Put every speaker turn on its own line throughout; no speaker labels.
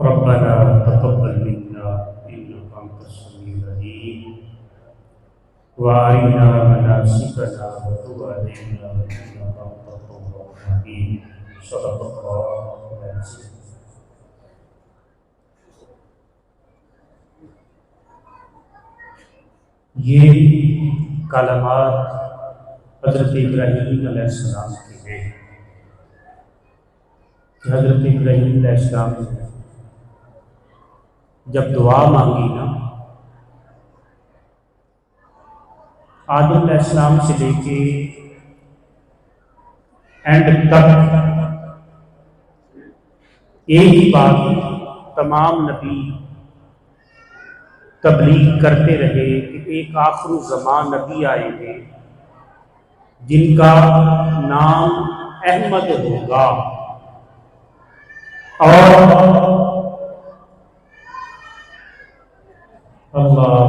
ربنا تقبل منا إنك أنت السميع العليم وأرنا مناسكنا وتب علينا إنك أنت التواب الرحيم صدق الله العظيم۔ یہ کلمات حضرت ابراہیم علیہ السلام کے ہیں کہ حضرت ابراہیم علیہ السلام نے جب دعا مانگی نا، آدم علیہ السلام سے لے کے اینڈ تک ایک ہی بات تمام نبی تبلیغ کرتے رہے کہ ایک آخر الزمان نبی آئیں گے جن کا نام احمد ہوگا، اور اللہ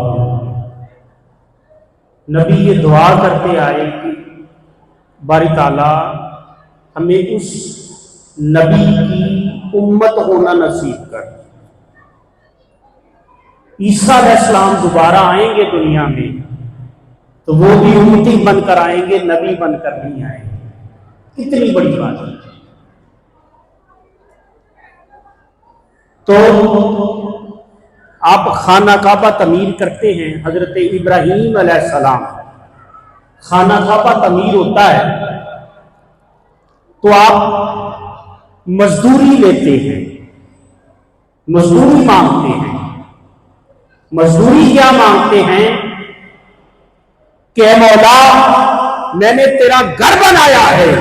نبی یہ دعا کرتے آئے کہ باری تعالیٰ ہمیں اس نبی کی امت ہونا نصیب کر۔ عیسیٰ علیہ السلام دوبارہ آئیں گے دنیا میں تو وہ بھی امتی بن کر آئیں گے، نبی بن کر نہیں آئیں گے۔ کتنی بڑی بات ہے۔ تو آپ خانہ کعبہ تعمیر کرتے ہیں، حضرت ابراہیم علیہ السلام خانہ کعبہ تعمیر ہوتا ہے تو آپ مزدوری لیتے ہیں، مزدوری مانگتے ہیں۔ مزدوری کیا مانگتے ہیں کہ اے مولا میں نے تیرا گھر بنایا ہے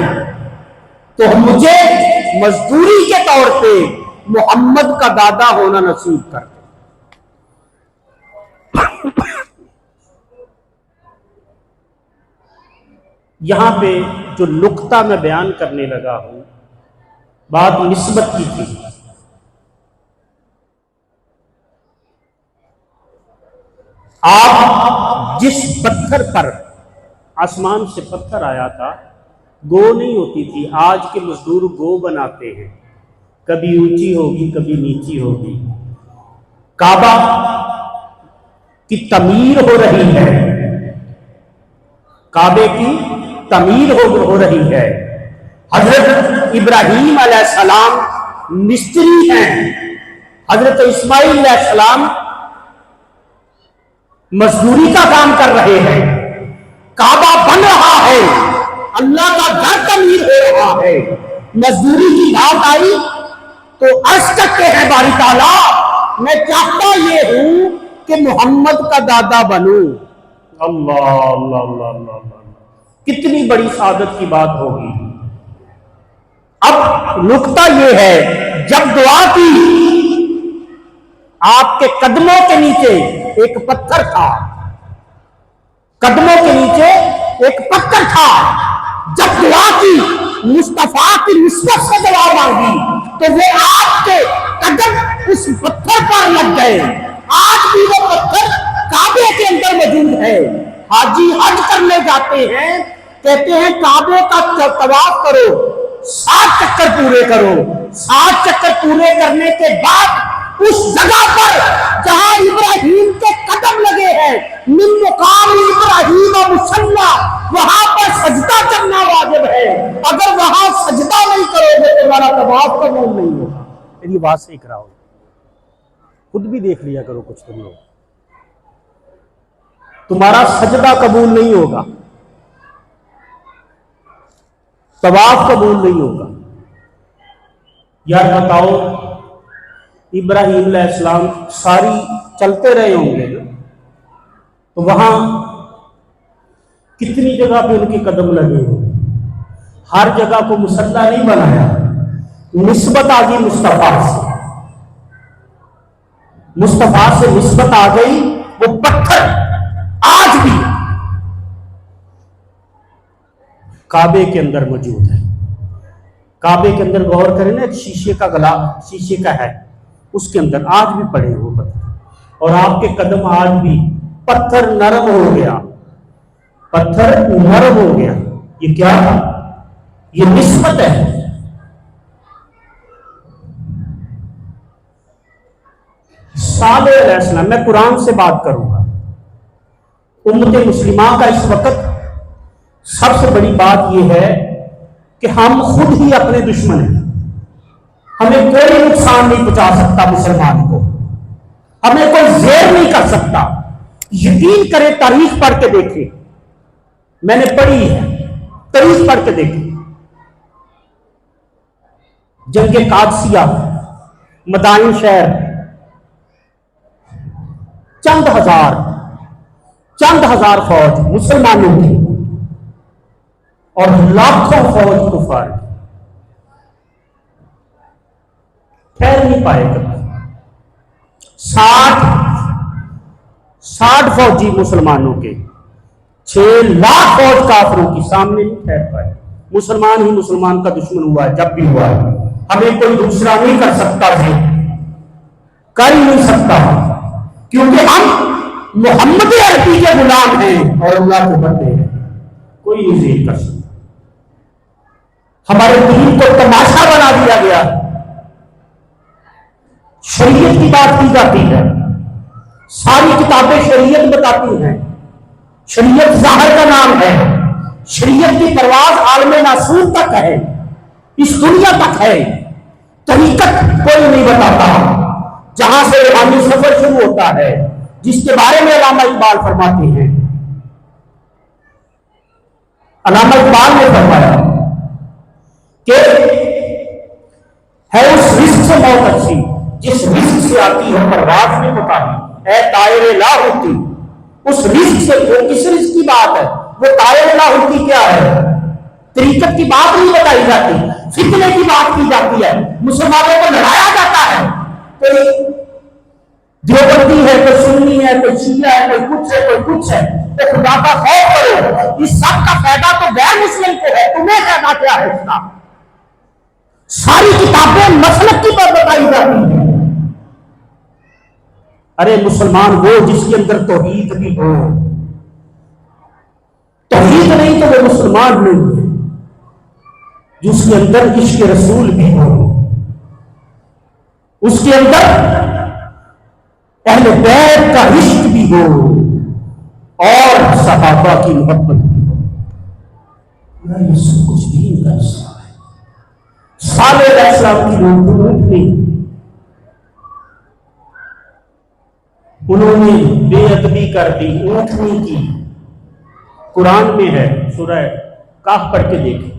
تو مجھے مزدوری کے طور پہ محمد کا دادا ہونا نصیب کر۔ یہاں پہ جو نقطہ میں بیان کرنے لگا ہوں، بات نسبت کی تھی۔ آپ جس پتھر پر آسمان سے پتھر آیا تھا، گو نہیں ہوتی تھی، آج کے مزدور گو بناتے ہیں، کبھی اونچی ہوگی کبھی نیچی ہوگی۔ کعبہ کی تعمیر ہو رہی ہے، کعبے کی تعمیر ہو رہی ہے۔ حضرت ابراہیم علیہ السلام مستری ہیں، حضرت اسماعیل علیہ السلام مزدوری کا کام کر رہے ہیں۔ کعبہ بن رہا ہے، اللہ کا گھر تعمیر ہو رہا ہے، مزدوری کی بات آئی تو عرض کرتے ہیں باری تعالیٰ میں چاہتا یہ ہوں کہ محمد کا دادا بنوں۔ اللہ اللہ اللہ اللہ اللہ، کتنی بڑی سعادت کی بات ہوگی۔ اب نقطہ یہ ہے، جب دعا کی آپ کے قدموں کے نیچے ایک پتھر تھا، قدموں کے نیچے ایک پتھر تھا، جب دعا کی مصطفیٰ کی نسبت سے دعا مانگی تو وہ آپ کے قدم اس پتھر پر لگ گئے۔ آج بھی وہ پتھر کعبے کے اندر موجود ہے۔ حاجی حج کرنے جاتے ہیں، کہتے ہیں کعبے کا طواف کرو، 7 چکر پورے کرو۔ 7 چکر پورے کرنے کے بعد اس جگہ پر جہاں ابراہیم کے قدم لگے ہیں، من مقام ابراہیم مصلی، وہاں پر سجدہ کرنا واجب ہے۔ اگر وہاں سجدہ نہیں کرو گے تو تمہارا طواف قبول نہیں ہوگا۔ میری بات سیکھ رہا ہو، خود بھی دیکھ لیا کرو کچھ تم لوگ، تمہارا سجدہ قبول نہیں ہوگا، طواف قبول نہیں ہوگا۔ یار بتاؤ، ابراہیم علیہ السلام ساری چلتے رہے ہوں گے تو وہاں کتنی جگہ پہ ان کے قدم لگے ہوں، ہر جگہ کو مصلی نہیں بنایا، نسبت آ گئی مصطفیٰ سے، مصطفیٰ سے نسبت آ گئی۔ وہ پتھر آج بھی کعبے کے اندر موجود ہے۔ کعبے کے اندر غور کریں نا، ایک شیشے کا گلاس، شیشے کا ہے، اس کے اندر آج بھی پڑے وہ پتھر، اور آپ کے قدم آج بھی، پتھر نرم ہو گیا، پتھر نرم ہو گیا۔ یہ کیا ہے؟ یہ نسبت ہے۔ صالح علیہ السلام، میں قرآن سے بات کروں گا، امت مسلمہ کا اس وقت سب سے بڑی بات یہ ہے کہ ہم خود ہی اپنے دشمن ہیں. ہمیں کوئی نقصان نہیں پہنچا سکتا مسلمان کو، ہمیں کوئی زیر نہیں کر سکتا. یقین کرے، تاریخ پڑھ کے دیکھیں، میں نے پڑھی ہے، تاریخ پڑھ کے دیکھیں. جنگ قادسیہ، مدائن شہر، چند ہزار فوج مسلمانوں کی اور لاکھوں فوج کفار کی، ٹھہر نہیں پائے کبھی. 60 فوجی مسلمانوں کے، 6 لاکھ فوج کافروں کی سامنے نہیں ٹھہر پائے. مسلمان ہی مسلمان کا دشمن ہوا ہے، جب بھی ہوا ہے. ہمیں کوئی دوسرا نہیں کر سکتا، کر ہی نہیں سکتا، کیونکہ ہم محمد عربی کے غلام ہیں اور اللہ کے بندے ہیں. کوئی نہیں زیر کر سکتا. ہمارے دین کو تماشا بنا دیا گیا. شریعت کی بات کی جاتی ہے، ساری کتابیں شریعت بتاتی ہیں. شریعت ظاہر کا نام ہے. شریعت کی پرواز عالم ناسور تک ہے، اس دنیا تک ہے. طریقت کوئی نہیں بتاتا. جہاں سے روحانی سفر شروع ہوتا ہے، جس کے بارے میں علامہ اقبال فرماتے ہیں، علامہ اقبال نے فرمایا کہ ہے اس رزق سے موت اچھی جس رزق سے آتی ہے پرواز میں مطابق، اے طائر لاہوتی. اس رزق سے، وہ کس رزق کی بات ہے؟ وہ طائر لاہوتی کیا ہے؟ طریقت کی بات نہیں بتائی جاتی، فتنے کی بات کی جاتی ہے. مسلمانوں کو لڑایا جاتا ہے. کوئی دیوبندی ہے، کوئی سنی ہے، کوئی شیعہ ہے، کوئی کچھ ہے، کوئی کچھ ہے. تو خدا کا خوف کرو، اس سب کا فائدہ تو غیر مسلم کو ہے، تمہیں فائدہ کیا ہے اس کا؟ ساری کتابیں مسلک کی بات بتائی جاتی ہیں. ارے مسلمان وہ جس کے اندر توحید بھی ہو. توحید نہیں تو وہ مسلمان نہیں ہے. جس کے اندر عشق رسول بھی ہو، اس کے اندر اہل بیت کا عشق بھی ہو اور صحابہ کی محبت بھی ہو. یہ سب کچھ دین کا حصہ ہے. صالح علیہ السلام کی اونٹنی، انہوں نے بے ادبی کر دی اونٹنی کی. قرآن میں ہے، سورہ کہف پڑھ کے دیکھیں.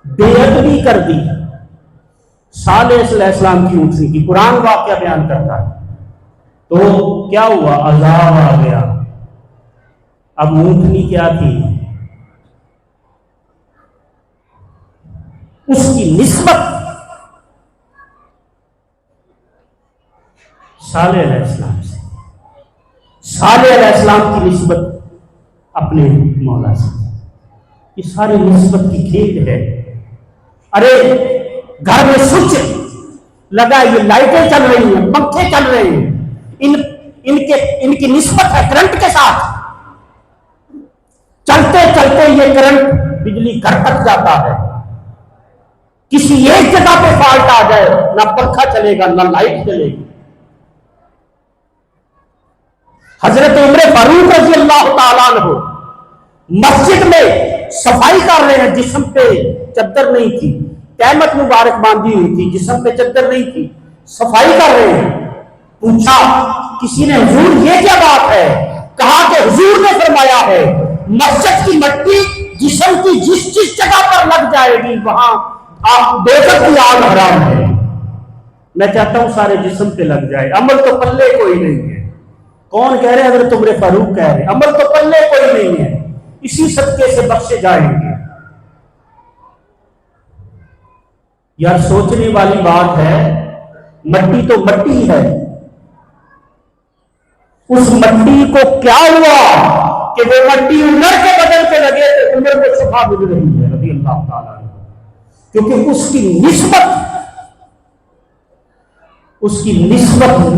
بے ادبی کر دی صالح علیہ السلام کی اونٹنی کی. قرآن واقعہ بیان کرتا ہے. تو کیا ہوا؟ عذاب آ گیا. اب اونٹنی کیا تھی؟ اس کی نسبت صالح علیہ السلام سے، صالح علیہ السلام کی نسبت اپنے مولا سے. یہ ساری نسبت کی کھیل ہے. ارے گھر میں سوئچ لگا، یہ لائٹیں چل رہی ہیں، پنکھے چل رہے ہیں، ان کی نسبت ہے کرنٹ کے ساتھ. چلتے چلتے یہ کرنٹ، بجلی گھر تک جاتا ہے. کسی ایک جگہ پہ فالٹ آ جائے، نہ پنکھا چلے گا نہ لائٹ چلے گی. حضرت عمر فاروق رضی اللہ تعالیٰ عنہ مسجد میں صفائی کر رہے ہیں، جسم پہ چادر نہیں تھی، تہمت مبارک باندھی ہوئی تھی، جسم پہ چادر نہیں تھی، صفائی کر رہے ہیں. پوچھا کسی نے، حضور یہ کیا بات ہے؟ کہا کہ حضور نے فرمایا ہے مسجد کی مٹی جسم کی جس جگہ پر لگ جائے گی وہاں دوزخ کی آگ حرام ہے. میں چاہتا ہوں سارے جسم پہ لگ جائے. عمل تو پلے کوئی نہیں ہے. کون کہہ رہے ہیں؟ حضرت عمر فاروق کہہ رہے ہیں عمل تو پلے کوئی نہیں ہے. اسی صدقے سے بخشے جائیں گے. یار سوچنے والی بات ہے. مٹی تو مٹی ہے. اس مٹی کو کیا ہوا کہ وہ مٹی عمر کے بدن پہ لگے تو عمر کو شفا مل رہی ہے رضی اللہ تعالیٰ عنہ. کیونکہ اس کی نسبت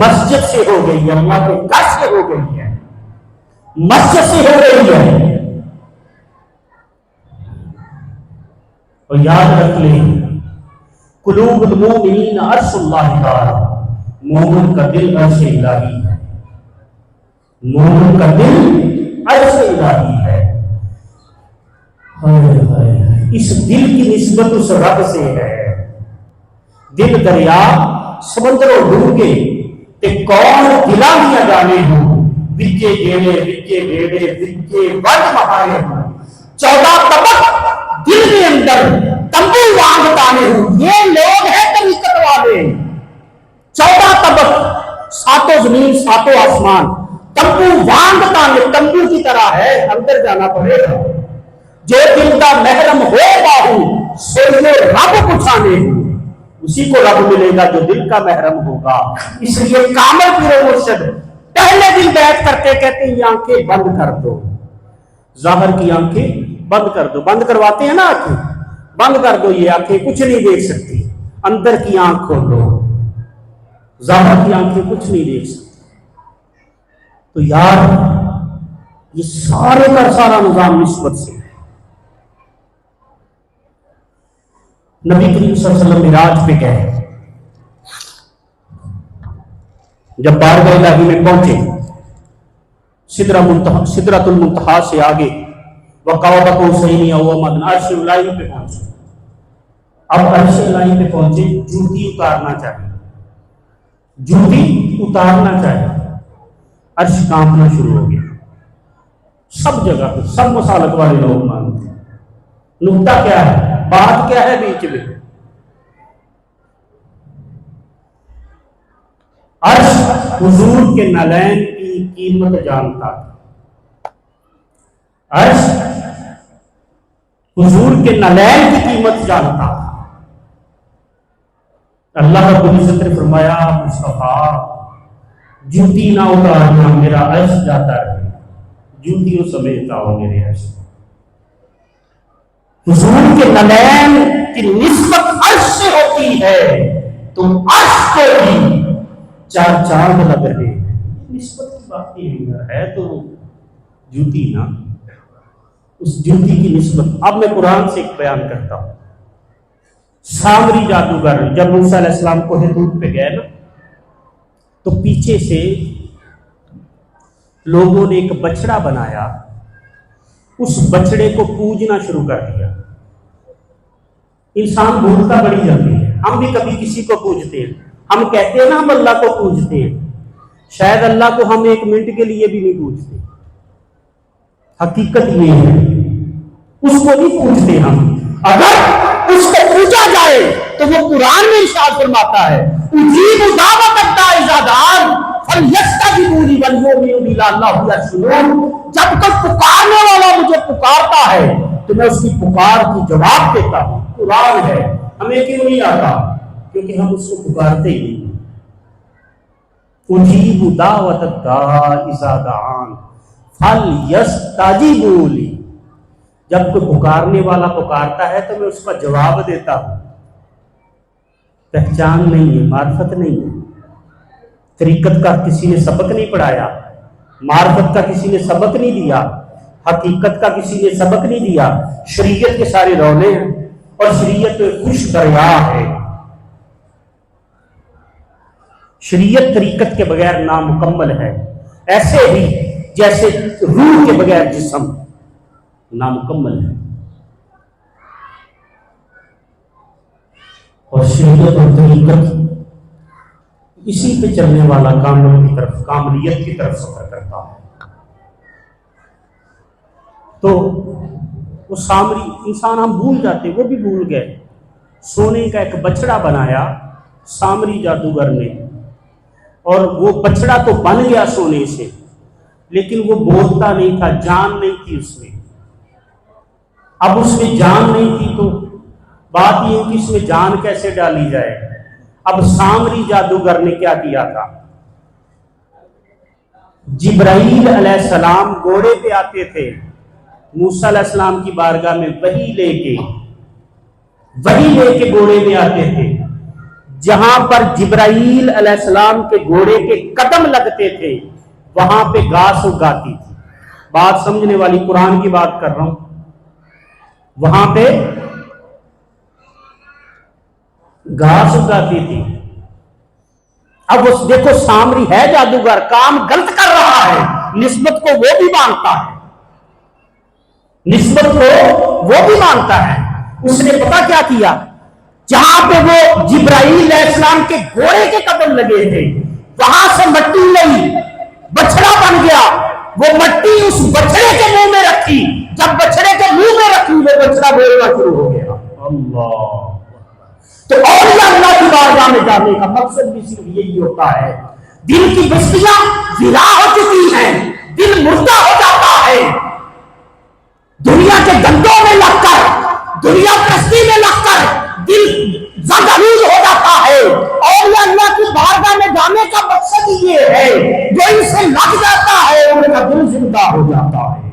مسجد سے ہو گئی ہے، اللہ کے گھر سے ہو گئی ہے، مسجد سے ہو گئی ہے. اور یاد رکھ لیں، قلوب المؤمنین عرش اللہ تعالی.
مومن کا دل عرش الہی ہے، مومن کا دل عرش الہی ہے۔ اس دل کی نسبت اس رب سے ہے۔ دل دریا سمندروں ڈوبے تے کون دلا دیا جانے ہوں، وچے گیڑے وچے بیڑے وچے ود مہارے ہوں، 14 طبق دل کے اندر تمبو وانگ تانے ہوں۔ یہ لوگ ہیں طریقت والے، 14 طبق، 7 زمین 7 آسمان، تمبو وانگ تانے، تمبو کی طرح ہے، اندر جانا پڑے گا۔ جو دل کا محرم ہو باہو سوئے رب پچھانے ہوں، اسی کو رب ملے گا جو دل کا محرم ہوگا۔ اس لیے کامل پیر و مرشد پہلے دن بیٹھ کرتے کہتے ہیں یہ آنکھیں بند کر دو، ظاہر کی آنکھیں بند کر دو، بند کرواتے ہیں نا آنکھیں، بند کر دو، یہ آنکھیں کچھ نہیں دیکھ سکتی، اندر کی آنکھ کھولو، ظاہر کی آنکھیں کچھ نہیں دیکھ سکتی۔ تو یار یہ سارے کا سارا نظام نسبت سے ہے۔ نبی کریم صلی اللہ علیہ وسلم معراج پہ گئے، جب بارگاہ الہی میں پہنچے، سدرۃ المنتہا سے آگے وقاب قوسین او ادنی، عرش الہی پہ پہنچے۔ اب عرش الہی پہ پہنچے، جوتی اتارنا چاہیے، جوتی اتارنا چاہیے، عرش کانپنا شروع ہو گیا، سب جگہ پہ سب مسالت والے لوگ مانتے ہیں۔ نقطہ کیا ہے، بات کیا ہے بیچ میں؟ عرش حضور کے نالین کی قیمت جانتا تھا، عرش حضور کے نالین کی قیمت جانتا تھا۔ اللہ رب العزت نے فرمایا مصطفیٰ جوتی نہ اتارنا، میرا عرش جاتا ہے، جوتیوں سمیٹتا ہو میرے عرش۔ حضور کے نالین کی نسبت عرش سے ہوتی ہے، تم عرش کو بھی 4 چاند لگ رہے ہیں، نسبت کی بات نہیں ہے، تو جوتی نا، اس جوتی کی نسبت۔ اب میں قرآن سے ایک بیان کرتا ہوں۔ سامری جادوگر جب موسیٰ علیہ السلام کوہ طور پہ گئے نا، تو پیچھے سے لوگوں نے ایک بچڑا بنایا، اس بچڑے کو پوجنا شروع کر دیا۔ انسان بھولتا بڑی جلدی ہے، ہم بھی کبھی کسی کو پوجتے ہیں، ہم کہتے ہیں نا ہم اللہ کو پوجتے ہیں، شاید اللہ کو ہم 1 منٹ کے لیے بھی نہیں پوجتے۔ حقیقت یہ ہے اس کو نہیں پوجتے ہم، اگر اس کو پوجا جائے تو وہ قرآن میں ارشاد فرماتا ہے اجیب دعوت الداعی اذا دعان فلیستجیبوا لی ولیؤمنوا بی لعلہم یرشدون۔ جب کوئی پکارنے والا مجھے پکارتا ہے تو میں اس کی پکار کی جواب دیتا ہوں۔ قرآن ہے، ہمیں کیوں نہیں آتا؟ کیونکہ ہم اس کو پکارتے ہی نہیں۔ اجیب دعوت الداعی اذا دعان فلیستجیبوا لی، جب کوئی پکارنے والا پکارتا ہے تو میں اس کا جواب دیتا ہوں۔ پہچان نہیں ہے، معرفت نہیں ہے، طریقت کا کسی نے سبق نہیں پڑھایا، معرفت کا کسی نے سبق نہیں دیا، حقیقت کا کسی نے سبق نہیں دیا۔ شریعت کے سارے رولے ہیں اور شریعت خوش دریا ہے۔ شریعت طریقت کے بغیر نامکمل ہے، ایسے ہی جیسے روح کے بغیر جسم نامکمل ہے۔ اور شریعت اور طریقت اسی پہ چلنے والا کامل کی طرف، کاملیت کی طرف سفر کرتا ہے۔ تو وہ سامری انسان ہم بھول جاتے، وہ بھی بھول گئے۔ سونے کا ایک بچڑا بنایا سامری جادوگر نے، اور وہ بچڑا تو بن گیا سونے سے، لیکن وہ بولتا نہیں تھا، جان نہیں تھی اس میں۔ اب اس میں جان نہیں تھی تو بات یہ کہ اس میں جان کیسے ڈالی جائے۔ اب سامری جادوگر نے کیا کیا تھا، جبرائیل علیہ السلام گھوڑے پہ آتے تھے موسیٰ علیہ السلام کی بارگاہ میں، وحی لے کے گھوڑے میں آتے تھے۔ جہاں پر جبرائیل علیہ السلام کے گھوڑے کے قدم لگتے تھے وہاں پہ گھاس اگاتی تھی۔ بات سمجھنے والی، قرآن کی بات کر رہا ہوں۔ وہاں پہ گھاس اگاتی تھی۔ اب اس دیکھو سامری ہے جادوگر، کام غلط کر رہا ہے، نسبت کو وہ بھی مانتا ہے، نسبت کو وہ بھی مانتا ہے۔ اس نے پتا کیا کیا، جہاں پہ وہ جبرائیل علیہ السلام کے گھوڑے کے قدم لگے تھے وہاں سے مٹی لئی، بچڑا بن گیا، وہ مٹی اس بچڑے کے منہ میں رکھی، جب بچڑے کے منہ میں رکھی وہ بچڑا بولنا شروع ہو گیا۔ اللہ! تو اولیاء اللہ کی بارگاہ میں جانے کا مقصد بھی صرف یہی ہوتا ہے۔ دل کی بستیاں ویرا ہو چکی ہیں، دل مردہ ہو جاتا ہے، دنیا کے گندوں میں لگ کر، دنیا پرستی میں لگ کر دل زنگریز ہو جاتا ہے۔ اولیاء اللہ کی بارگاہ میں جانے کا مقصد یہ ہے، جو ان سے لگ جاتا ہے ان کا دل زندہ ہو جاتا ہے۔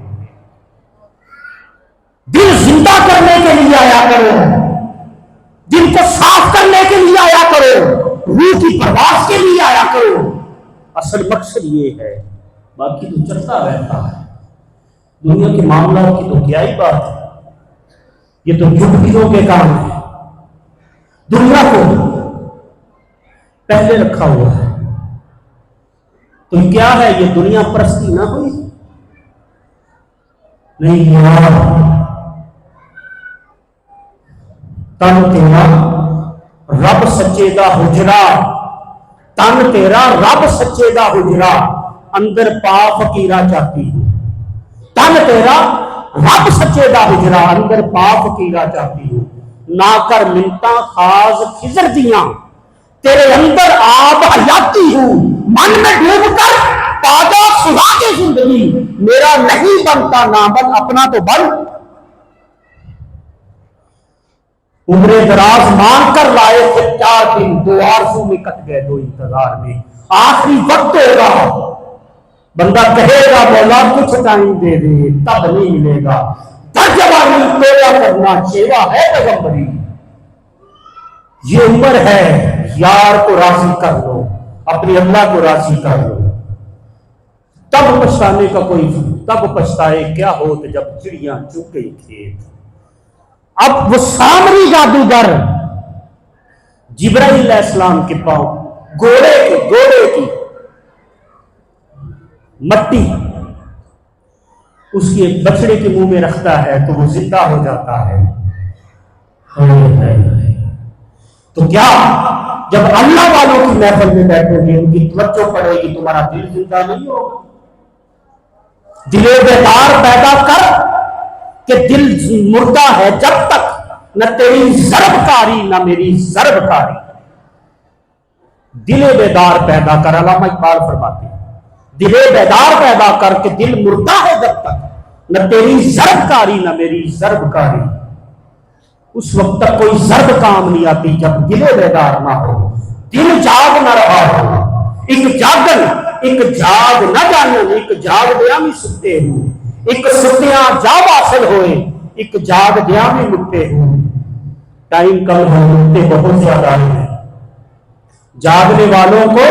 دل زندہ کرنے کے لیے آیا کرو، دل کو صاف کرنے کے لیے آیا کرو، روح کی پرواز کے لیے آیا کرو۔ اصل مقصد یہ ہے، باقی تو چلتا رہتا ہے۔ دنیا کے معاملات کی تو کیا ہی بات ہے، یہ تو جھوٹیوں کے کام ہے۔ دنیا کو پہلے رکھا ہوا ہے تو کیا ہے، یہ دنیا پرستی نہ ہوئی؟ نہیں یار، تن تیرا رب سچے دا حجرا، تن تیرا رب سچے دا حجرا، اندر پا فقیرہ چاہتی ہوں۔ تن تیرا رب سچے دا حجرا، اندر پا فقیرہ چاہتی ہوں۔ نہ کر منتا خاص خضر دیاں، تیرے اندر آب حیاتی ہوں۔ من میں ڈوب کر پادا سراغ زندگی، میرا نہیں بنتا نامن اپنا تو بن۔ عمر دراز مان کر لائے تھے 4 دن، 2 آرزو میں کٹ گئے 2 انتظار میں۔ آخری وقت ہوگا، بندہ کہے گا مولا کچھ ٹائم دے دے، تب نہیں ملے گا۔ در جوانی توبہ کرنا شیوا ہے پیغمبری، یہ عمر ہے یار کو راضی کر لو، اپنی اللہ کو راضی کر لو، تب پچھتانے کا کوئی، تب پچھتائے کیا ہوت جب چڑیاں چگ گئی کھیت۔ اب وہ سامری جادوگر جبرائیل علیہ السلام کے پاؤں گھوڑے کی مٹی اس کے بچڑے کے منہ میں رکھتا ہے تو وہ زندہ ہو جاتا ہے۔ تو کیا جب اللہ والوں کی محفل میں بیٹھو گے، ان کی توجہ پڑے گی، تمہارا دل زندہ نہیں ہوگا؟ دل بیدار پیدا کر کہ دل مردہ ہے جب تک نہ تیری ضرب کاری نہ میری ضرب کاری۔ دل بیدار پیدا کر، علامہ اقبال فرماتے ہیں دل بیدار پیدا کر کے دل مردہ ہے جب تک نہ تیری ضرب کاری نہ میری ضرب کاری۔ اس وقت تک کوئی ضرب کام نہیں آتی جب دل بیدار نہ ہو، دل جاگ نہ رہا ہو۔ ایک جاگ نہ جانن، ایک جاگ دیا میں ستے ہوں، ایک ستیاں جاگ حاصل ہوئے، ایک جاگ دیا میں مٹتے ہوں۔ ٹائم کم ہے، مٹتے بہت زیادہ ہیں۔ جاگنے والوں کو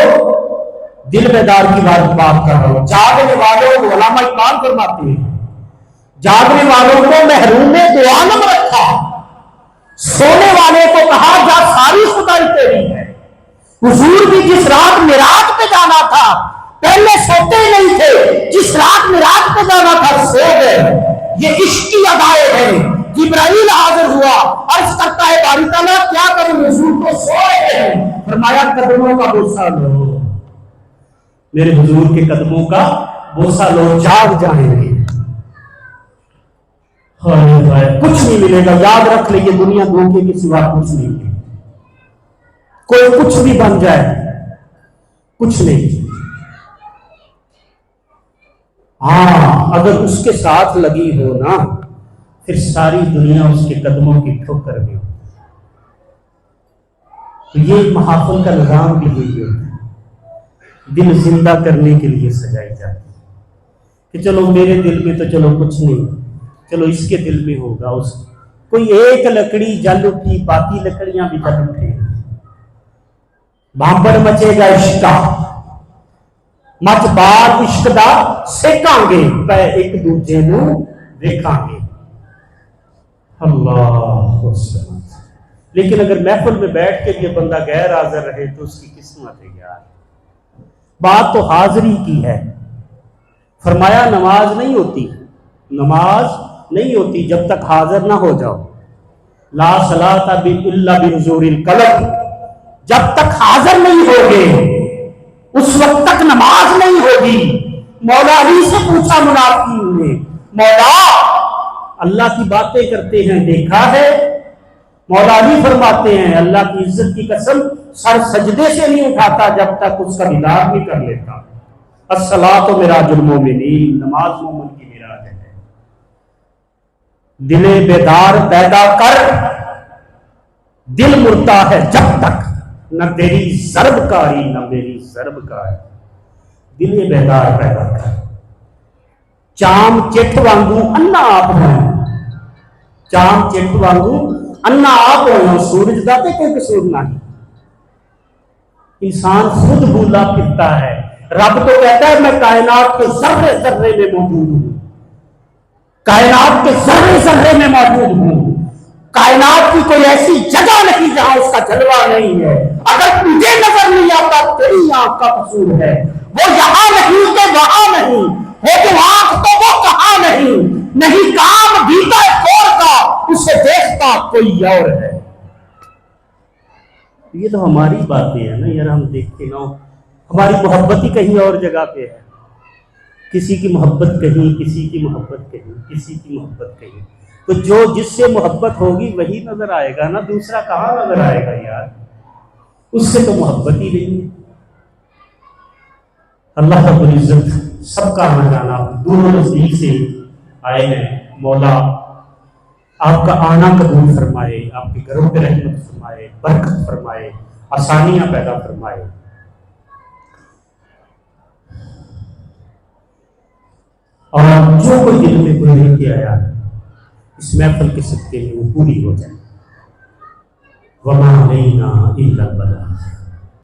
دل بیدار کی بات کر رہا ہوں، جاگنے والوں کو علامہ اقبال فرماتے ہیں جاگنے والوں کو محروم نے دو عالم رکھا، سونے والے کو کہا جا ساری خدائی تیری ہے۔ حضور بھی جس رات معراج پہ جانا تھا پہلے سوتے نہیں تھے، جس رات معراج پہ جانا تھا سو گئے۔ یہ عشق کی ادائے ہیں۔ جبرائیل حاضر ہوا، عرض کرتا ہے باری تعالیٰ کیا کروں، حضور تو سو رہے ہیں۔ فرمایا قدموں کا بوسہ لو، میرے حضور کے قدموں کا بوسہ لو، جاگ جائیں گے۔ کچھ نہیں ملے گا، یاد رکھ لے یہ دنیا دھوکے کے سوا کچھ نہیں ہے۔ کوئی کچھ بھی بن جائے کچھ نہیں۔ ہاں اگر اس کے ساتھ لگی ہو نا پھر ساری دنیا اس کے قدموں کی ٹھوکر میں۔ تو یہ محافل کا نظام بھی یہی ہوتا ہے، دل زندہ کرنے کے لیے سجائی جاتی ہے کہ چلو میرے دل میں تو چلو کچھ نہیں، چلو اس کے دل میں ہوگا، اس کوئی ایک لکڑی جل اٹھی باقی لکڑیاں بھی جل اٹھے، بھانپڑ مچے گا عشق کا، مچ بات عشق دا سیکاں گے، پہ ایک دوجے نو دیکھاں گے۔ اللہ لیکن اگر محفل میں بیٹھ کے یہ بندہ غیر حاضر رہے تو اس کی قسمت ہے یار۔ بات تو حاضری کی ہے. فرمایا نماز نہیں ہوتی، نماز نہیں ہوتی جب تک حاضر نہ ہو جاؤ. لا صلاۃ الا بحضور القلب، جب تک حاضر نہیں ہوگے اس وقت تک نماز نہیں ہوگی. مولا علی سے پوچھا منافقین نے، مولا اللہ کی باتیں کرتے ہیں دیکھا ہے؟ مولا علی فرماتے ہیں اللہ کی عزت کی قسم سر سجدے سے نہیں اٹھاتا جب تک اس کا دیدار نہیں کر لیتا. الصلاۃ مراج المومنین، نماز مومن کی معراج ہے. دل بیدار پیدا کر، دل مرتا ہے جب تک نہ تیری ضرب کاری نہ میری ضرب کاری. دل بیدار پیدا کر. چام چٹ وانگو انا آپ ہیں، چام چٹ وانگو انا آپ ہیں، سورج دا تے کوئی قصور نہیں. انسان خود بھولا پھرتا ہے. رب تو کہتا ہے میں کائنات کے ذرے ذرے میں موجود ہوں، کائنات کے ذرے ذرے میں موجود ہوں. کائنات کی کوئی ایسی جگہ نہیں جہاں اس کا جلوہ نہیں ہے. اگر تجھے نظر نہیں آتا تیری آنکھ کا قصور ہے. وہ یہاں نہیں تو وہاں نہیں ہے، تو آنکھ تو وہ کہاں نہیں کام بھیتا ہے کور کا، اسے دیکھتا کوئی اور ہے. یہ تو ہماری باتیں ہیں نا یار، ہم دیکھتے نہ ہو. ہماری محبت ہی کہیں اور جگہ پہ ہے. کسی کی محبت کہیں، کسی کی محبت کہیں، کسی کی محبت کہیں. تو جو جس سے محبت ہوگی وہی نظر آئے گا نا، دوسرا کہاں نظر آئے گا یار؟ اس سے تو محبت ہی نہیں ہے. اللہ رب العزت سب کا آنا جانا دونوں نزدیک سے آئے ہیں. مولا آپ کا آنا قبول فرمائے، آپ کے گھروں پہ رحمت فرمائے، برکت فرمائے، آسانیاں پیدا فرمائے. اور جو کوئی دل میں کوئی لے کے آیا اس محفل کے صدقے میں وہ پوری ہو جائے. وما علینا الا البلاغ.